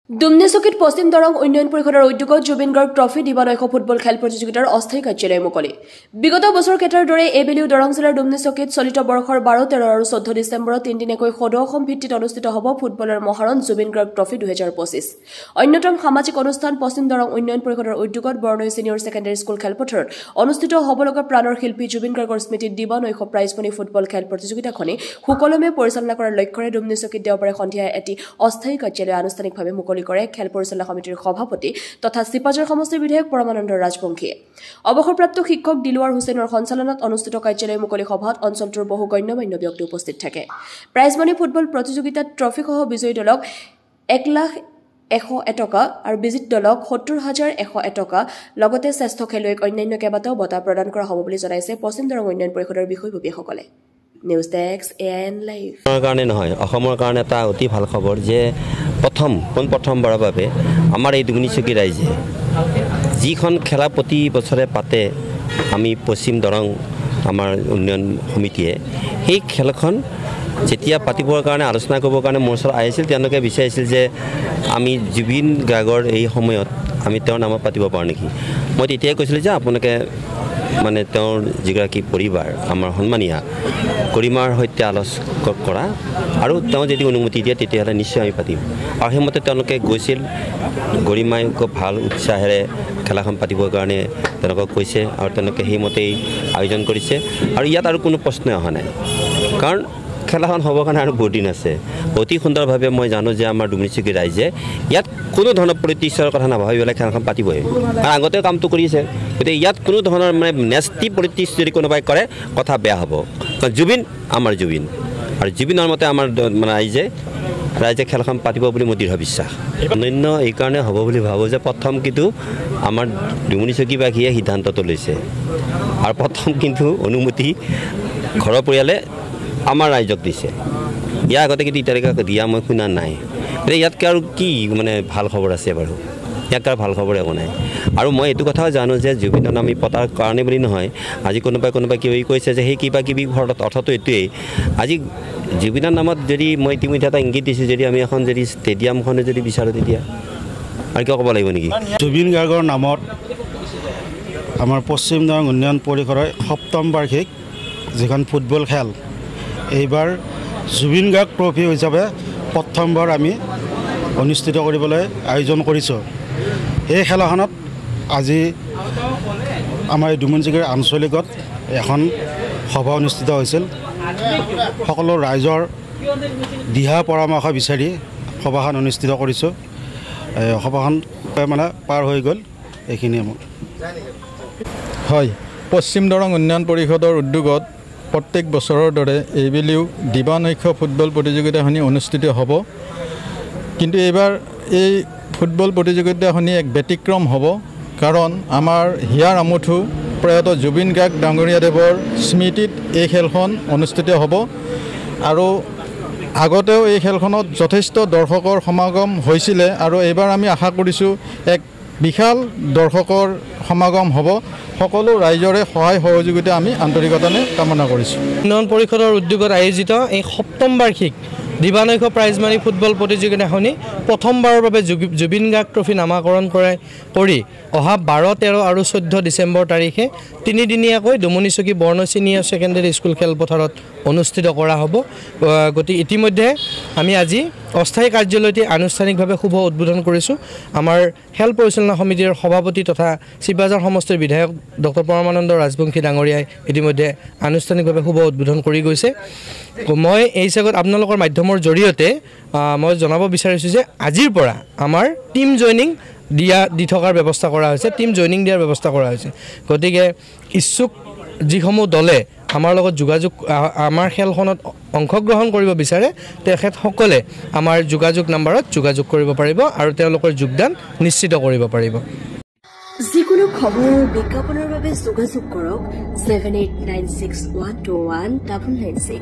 দুমনিচকীত পশ্চিম দৰং উন্নয়ন পৰিষদৰ উদ্যোগত জুবিন গাৰ্গ ট্ৰফি দিবানৈশ ফুটবল খেল প্ৰতিযোগিতাৰ অস্থায়ী কাৰ্যালয় মুকলি বিগত বছৰ কেইটাৰ দৰে এইবেলিও দৰং জিলাৰ দুমনিচকীত চলিত বৰ্ষৰ 12, 13 আৰু 14 ডিচেম্বৰত তিনিদিনীয়াকৈ সদৌ অসম ভিত্তিত অনুষ্ঠিত হ'ব ফুটবলৰ মহাৰণ জুবিন গাৰ্গ ট্ৰফি 2025 অন্যতম সামাজিক অনুষ্ঠান পশ্চিম দৰং উন্নয়ন পৰিষদৰ উদ্যোগত বৰ্ণই সিনিয়ৰ ছেকেণ্ডাৰী স্কুল খেলপথাৰত অনুষ্ঠিত হ'ব লগা প্ৰাণৰ শিল্পী জুবিন গাৰ্গৰ স্মৃতিত দিবানৈশ প্ৰাইজমণি ফুটবল খেল প্ৰতিযোগিতাখনি সুকলমে পৰিচালনা কৰাৰ লক্ষ্যৰে দুমনিচকীত দেওবাৰে সন্ধিয়া এটি অস্থায়ী কাৰ্যালয় আনুষ্ঠানিকভাৱে মুকলি কৰে খেল পৰিচালনা সমিতিৰ সভাপতি তথা সিপাজাৰ সমষ্টিৰ বিধায়ক পৰমানন্দ ৰাজবংশীয়ে অৱসৰপ্ৰাপ্ত শিক্ষক দিলৱাৰ হুছেইনৰ সঞ্চালনত অনুষ্ঠিত কাৰ্যালয় মুকলি সভাত অঞ্চলটোৰ বহু গণ্যমান্য ব্যক্তি উপস্থিত থাকে প্ৰাইজমণি ফুটবল প্ৰতিযোগিতাত ট্ৰফিসহ বিজয়ী দলক 1,100,000 টকা আৰু বিজিত দলক 70,101 টকা লগতে শ্ৰেষ্ঠ খেলুৱৈক অন্যান্য কেইবাটাও বঁটা প্ৰদান কৰা হ'ব বুলি জনাইছে পশ্চিম দৰং উন্নয়ন পৰিষদৰ বিষয়ববীয়াসকলে নিউজ ডেস্ক এএন লাইভ কাৰণে নহয় অসমৰ কাৰণে এটা অতি ভাল খবৰ যে প্ৰথমবাৰৰ বাবে আমাৰ এই দুমনিচকী ৰাইজে যিখন খেলা প্ৰতি বছৰে পাতে আমি পশ্চিম দৰং আমাৰ উন্নয়ন সমিতিয়ে সেই খেলখন যেতিয়া পাতিবৰ কাৰণে আলোচনা কৰিবৰ কাৰণে মোৰ ওচৰত আহিছিল তেওঁলোকে বিচাৰিছিল যে আমি জুবিন গাৰ্গৰ এই সময়ত আমি তেওঁৰ নামত পাতিব পাৰোঁ নেকি মই তেতিয়াই কৈছিলোঁ যে আপোনালোকে মানে তেওঁৰ যিগৰাকী পৰিবাৰ আমাৰ সন্মানীয়া গৰিমাৰ সৈতে আলোচনা কৰা আৰু তেওঁ যদি অনুমতি দিয়ে তেতিয়াহ'লে নিশ্চয় আমি পাতিম আৰু সেইমতে তেওঁলোকে গৈছিল গৰিমাই খুব ভাল উৎসাহেৰে খেলাখন পাতিবৰ কাৰণে তেওঁলোকক কৈছে আৰু তেওঁলোকে সেইমতেই আয়োজন কৰিছে আৰু ইয়াত আৰু কোনো প্ৰশ্নই অহা নাই কাৰণ খেলাখন হ'বৰ কাৰণে আৰু বহুত দিন আছে অতি সুন্দৰভাৱে মই জানো যে আমাৰ দুমনিচকী ৰাইজে ইয়াত কোনো ধৰণৰ পলিটিক্সৰ কথা নাভাবি পেলাই খেলখন পাতিবই কাৰণ আগতেও কামটো কৰিছে গতিকে ইয়াত কোনো ধৰণৰ মানে নেষ্টি পলিটিক্স যদি কোনোবাই কৰে কথা বেয়া হ'ব কাৰণ জুবিন আমাৰ জুবিন আৰু জুবিনৰ মতে আমাৰ ৰাইজে খেলখন পাতিব বুলি মোৰ দৃঢ় বিশ্বাস অনন্য এইকাৰণে হ'ব বুলি ভাবোঁ যে প্ৰথম কিন্তু আমাৰ দুমনিচকীবাসীয়ে সিদ্ধান্তটো লৈছে আৰু প্ৰথম কিন্তু অনুমতি ঘৰৰ পৰিয়ালে আমাৰ ৰাইজক দিছে ইয়াৰ আগতে কিন্তু এতিয়ালৈকে দিয়া মই শুনা নাই ইয়াতকৈ আৰু কি মানে ভাল খবৰ আছে বাৰু ইয়াক আৰু ভাল খবৰ একো নাই আৰু মই এইটো কথাও জানো যে জুবিনৰ নাম আমি পতাৰ কাৰণে বুলি নহয় আজি কোনোবাই কিবা কৈছে যে সেই কিবা কিবি অৰ্থটো এইটোৱেই আজি জুবিনৰ নামত যদি মই ইতিমধ্যে এটা ইংগিত দিছোঁ যদি আমি এখন যদি ষ্টেডিয়ামখনে যদি বিচাৰোঁ তেতিয়া আৰু কিয় ক'ব লাগিব নেকি জুবিন গাৰ্গৰ নামত আমাৰ পশ্চিম দৰং উন্নয়ন পৰিষদৰ 7ম বাৰ্ষিক যিখন ফুটবল খেল এইবাৰ জুবিন গাৰ্গ ট্ৰফি হিচাপে প্ৰথমবাৰ আমি অনুষ্ঠিত কৰিবলৈ আয়োজন কৰিছোঁ এই খেলাখনত আজি আমাৰ দুমনিচকীৰ আঞ্চলিকত এখন সভা অনুষ্ঠিত হৈছিল সকলো ৰাইজৰ দিহা পৰামৰ্শ বিচাৰি সভাখন অনুষ্ঠিত কৰিছোঁ সভাখন মানে পাৰ হৈ গ'ল এইখিনিয়ে মোৰ হয় পশ্চিম দৰং উন্নয়ন পৰিষদৰ উদ্যোগত প্ৰত্যেক বছৰৰ দৰে এইবেলিও দিবানৈশ ফুটবল প্ৰতিযোগিতাখনি অনুষ্ঠিত হ'ব কিন্তু এইবাৰ এই ফুটবল প্ৰতিযোগিতাখনি এক ব্যতিক্ৰম হ'ব কাৰণ আমাৰ হিয়াৰ আমঠু প্ৰয়াত জুবিন গাৰ্গ ডাঙৰীয়াদেৱৰ স্মৃতিত এই খেলখন অনুষ্ঠিত হ'ব আৰু আগতেও এই খেলখনত যথেষ্ট দৰ্শকৰ সমাগম হৈছিলে আৰু এইবাৰ আমি আশা কৰিছোঁ এক বিশাল দৰ্শকৰ সমাগম হ'ব সকলো ৰাইজৰে সহায় সহযোগিতা আমি আন্তৰিকতাৰে কামনা কৰিছোঁ উন্নয়ন পৰিষদৰ উদ্যোগত আয়োজিত এই 7ম বাৰ্ষিক দিবানৈশ প্ৰাইজমণি ফুটবল প্ৰতিযোগিতাখনি প্ৰথমবাৰৰ বাবে জুবিন গাৰ্গ ট্ৰফি নামাকৰণ কৰি অহা 12, 13 আৰু 14 ডিচেম্বৰ তাৰিখে তিনিদিনীয়াকৈ দুমনিচকী বৰ্ণ ছিনিয়ৰ ছেকেণ্ডাৰী স্কুল খেলপথাৰত অনুষ্ঠিত কৰা হ'ব গতিকে ইতিমধ্যে আমি আজি অস্থায়ী কাৰ্যালয়টি আনুষ্ঠানিকভাৱে শুভ উদ্বোধন কৰিছোঁ আমাৰ খেল পৰিচালনা সমিতিৰ সভাপতি তথা চিপাজাৰ সমষ্টিৰ বিধায়ক ডক্টৰ পৰমানন্দ ৰাজবংশী ডাঙৰীয়াই ইতিমধ্যে আনুষ্ঠানিকভাৱে শুভ উদ্বোধন কৰি গৈছে মই এই জাগত আপোনালোকৰ মাধ্যমৰ জৰিয়তে মই জনাব বিচাৰিছোঁ যে আজিৰ পৰা আমাৰ টিম জইনিং দি থকাৰ ব্যৱস্থা কৰা হৈছে টিম জইনিং দিয়াৰ ব্যৱস্থা কৰা হৈছে গতিকে ইচ্ছুক যিসমূহ দলে আমাৰ লগত আমাৰ খেলখনত অংশগ্ৰহণ কৰিব বিচাৰে তেখেতসকলে আমাৰ যোগাযোগ নম্বৰত যোগাযোগ কৰিব পাৰিব আৰু তেওঁলোকৰ যোগদান নিশ্চিত কৰিব পাৰিব যিকোনো খবৰ বিজ্ঞাপনৰ বাবে যোগাযোগ কৰক 7896121996